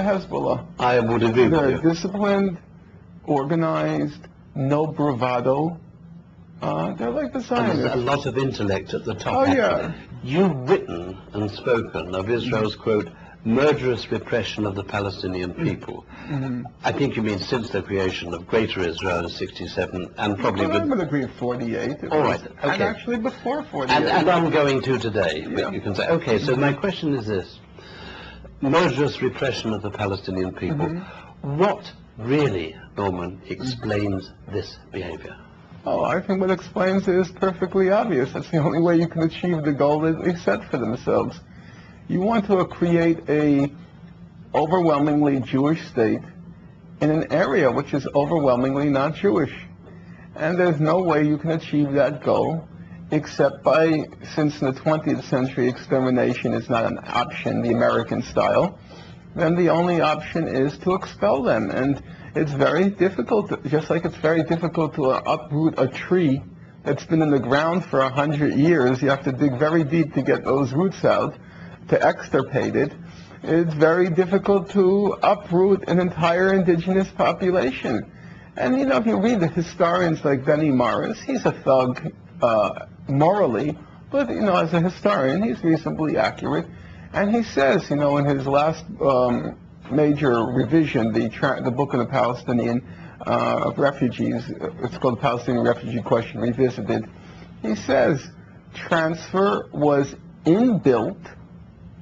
Hezbollah. I would agree with They're you. disciplined, organized, no bravado. They're like the And Zionists. there's a lot of intellect at the top. Oh, actually. yeah. You've written and spoken of Israel's, quote, murderous repression of the Palestinian people. I think you mean since the creation of Greater Israel in '67, and probably Well, I with... would agree with 48. All right, And okay. actually before 48. And I'm going to today, Yeah. but you can say, okay, so my question is this. Murderous repression of the Palestinian people. What really, Norman, explains this behavior? Oh, I think what explains it is perfectly obvious. That's the only way you can achieve the goal that they set for themselves. You want to create a overwhelmingly Jewish state in an area which is overwhelmingly not Jewish. And there's no way you can achieve that goal except by, since in the 20th century extermination is not an option, the American style, then the only option is to expel them. And it's very difficult, just like it's very difficult to uproot a tree that's been in the ground for 100 years. You have to dig very deep to get those roots out, to extirpate it. It's very difficult to uproot an entire indigenous population. And, you know, if you read the historians like Benny Morris, he's a thug morally, but, you know, as a historian, he's reasonably accurate. And he says, you know, in his last major revision, the book of the Palestinian of refugees, it's called the Palestinian Refugee Question Revisited, he says transfer was inbuilt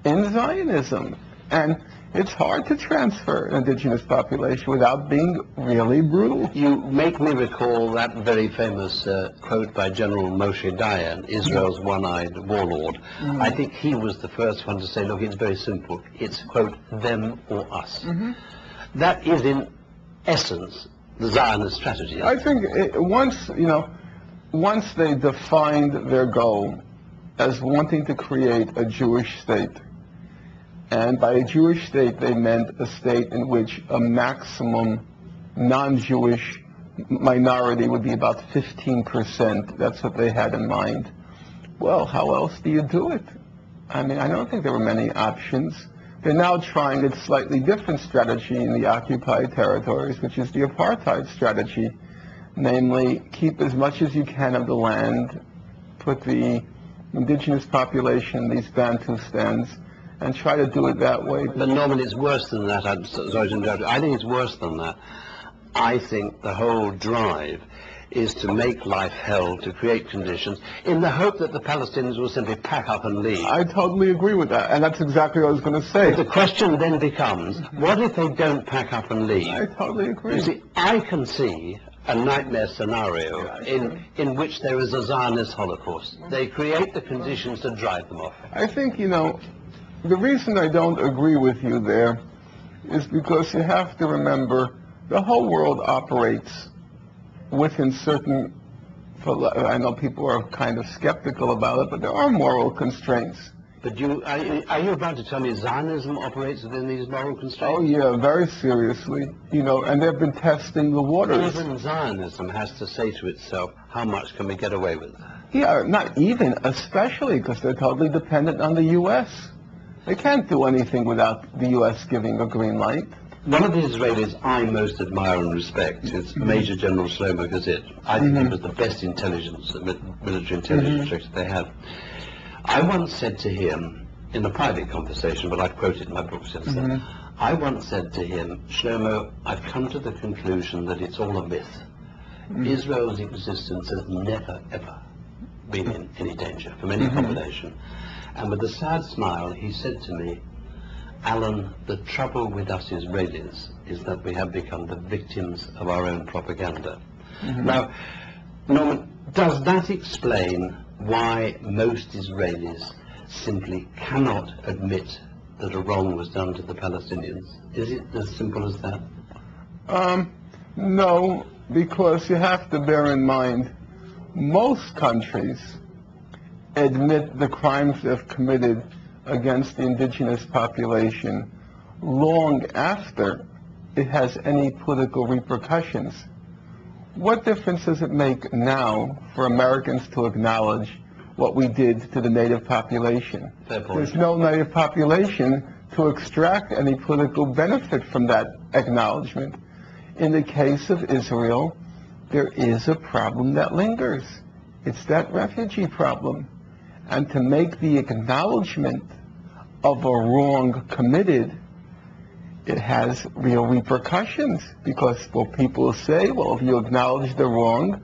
in Zionism. And it's hard to transfer an indigenous population without being really brutal. You make me recall that very famous quote by General Moshe Dayan, Israel's one-eyed warlord. I think he was the first one to say, look, it's very simple. It's, quote, them or us. That is, in essence, the Zionist strategy. I think once they defined their goal as wanting to create a Jewish state, and by a Jewish state, they meant a state in which a maximum non-Jewish minority would be about 15%. That's what they had in mind. Well, how else do you do it? I mean, I don't think there were many options. They're now trying a slightly different strategy in the occupied territories, which is the apartheid strategy. Namely, keep as much as you can of the land, put the indigenous population in these Bantustans, and try to do it that way. But Norman, it's worse than that. I'm sorry to interrupt you. I think it's worse than that. I think the whole drive is to make life hell, to create conditions, in the hope that the Palestinians will simply pack up and leave. I totally agree with that, and that's exactly what I was going to say. But the question then becomes, what if they don't pack up and leave? I totally agree. You see, I can see a nightmare scenario in which there is a Zionist Holocaust. They create the conditions to drive them off. I think, you know, the reason I don't agree with you there is because you have to remember the whole world operates within certain, I know people are kind of skeptical about it, but there are moral constraints. But are you about to tell me Zionism operates within these moral constraints? Oh yeah, very seriously. You know, and they've been testing the waters. Even Zionism has to say to itself, how much can we get away with? Yeah, not even, especially because they're totally dependent on the U.S. They can't do anything without the U.S. giving a green light. One of the Israelis I most admire and respect is Major General Shlomo Gazit. I think he was the best intelligence, military intelligence director they had. I once said to him, in a private conversation, but I've quoted in my book since then, I once said to him, Shlomo, I've come to the conclusion that it's all a myth. Israel's existence has never, ever been in any danger from any combination. And with a sad smile, he said to me, Alan, the trouble with us Israelis is that we have become the victims of our own propaganda. Now, Norman, does that explain why most Israelis simply cannot admit that a wrong was done to the Palestinians? Is it as simple as that? No, because you have to bear in mind, most countries admit the crimes they've committed against the indigenous population long after it has any political repercussions. What difference does it make now for Americans to acknowledge what we did to the native population? Fair point. There's no native population to extract any political benefit from that acknowledgement. In the case of Israel, there is a problem that lingers. It's that refugee problem. And to make the acknowledgement of a wrong committed, it has real repercussions, because people say, well, if you acknowledge the wrong,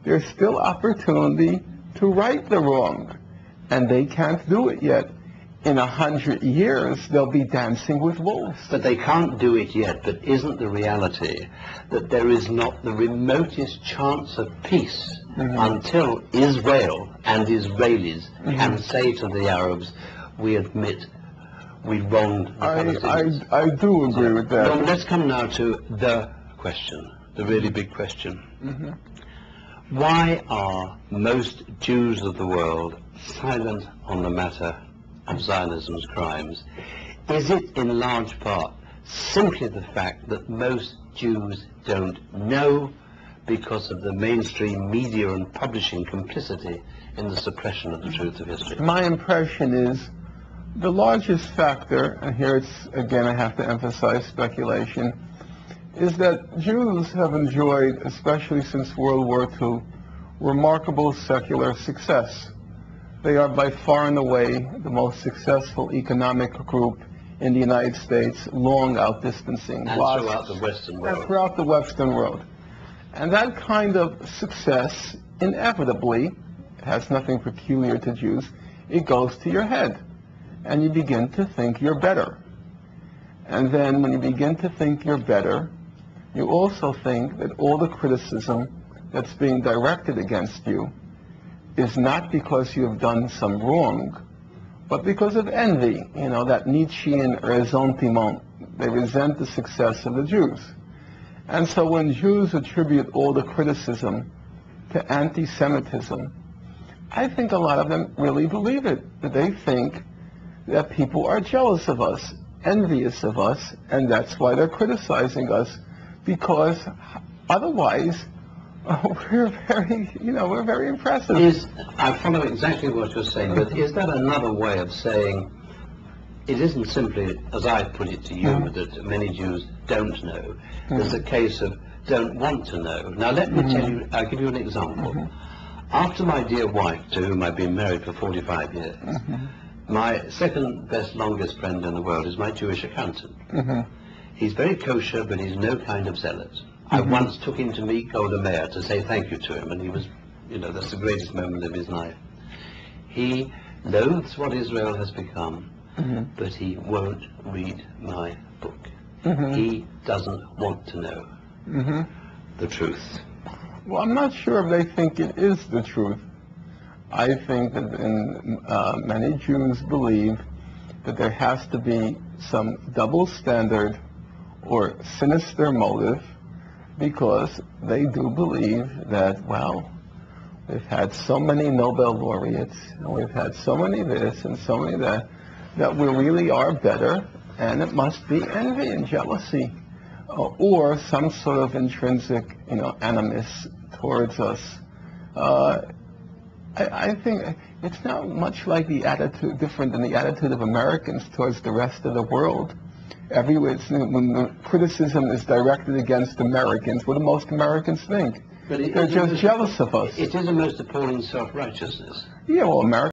there's still opportunity to right the wrong, and they can't do it yet. In 100 years, they'll be dancing with wolves. But they can't do it yet. But isn't the reality that there is not the remotest chance of peace until Israel and Israelis can say to the Arabs, we admit we wronged the Palestinians? I do agree with that. Well, let's come now to the question, the really big question. Why are most Jews of the world silent on the matter of Zionism's crimes? Is it in large part simply the fact that most Jews don't know because of the mainstream media and publishing complicity in the suppression of the truth of history? My impression is the largest factor, and here it's, again, I have to emphasize speculation, is that Jews have enjoyed, especially since World War II, remarkable secular success. They are by far and away the most successful economic group in the United States, long outdistancing and throughout the Western world. And throughout the Western world. And that kind of success, inevitably, has nothing peculiar to Jews, it goes to your head. And you begin to think you're better. And then when you begin to think you're better, you also think that all the criticism that's being directed against you is not because you have done some wrong, but because of envy, that Nietzschean ressentiment. They resent the success of the Jews. And so when Jews attribute all the criticism to anti-Semitism, I think a lot of them really believe it, that they think that people are jealous of us, envious of us, and that's why they're criticizing us, because otherwise we're very impressive. I follow exactly what you're saying, but is that another way of saying it isn't simply, as I put it to you, that many Jews don't know? There's a case of don't want to know. Now let me tell you, I'll give you an example. After my dear wife, to whom I've been married for 45 years, my second best, longest friend in the world is my Jewish accountant. He's very kosher, but he's no kind of zealot. I once took him to meet Golda Meir to say thank you to him, and he was, that's the greatest moment of his life. He loathes what Israel has become, but he won't read my book. He doesn't want to know the truth. Well, I'm not sure if they think it is the truth. I think that many Jews believe that there has to be some double standard or sinister motive, because they do believe that, well, we've had so many Nobel laureates, and we've had so many this and so many that, that we really are better, and it must be envy and jealousy, or some sort of intrinsic, animus towards us. I think it's not much like the attitude, different than the attitude of Americans towards the rest of the world. Everywhere, when the criticism is directed against Americans, what do most Americans think? They're just jealous of us. It is a most appalling self-righteousness. Yeah, well, America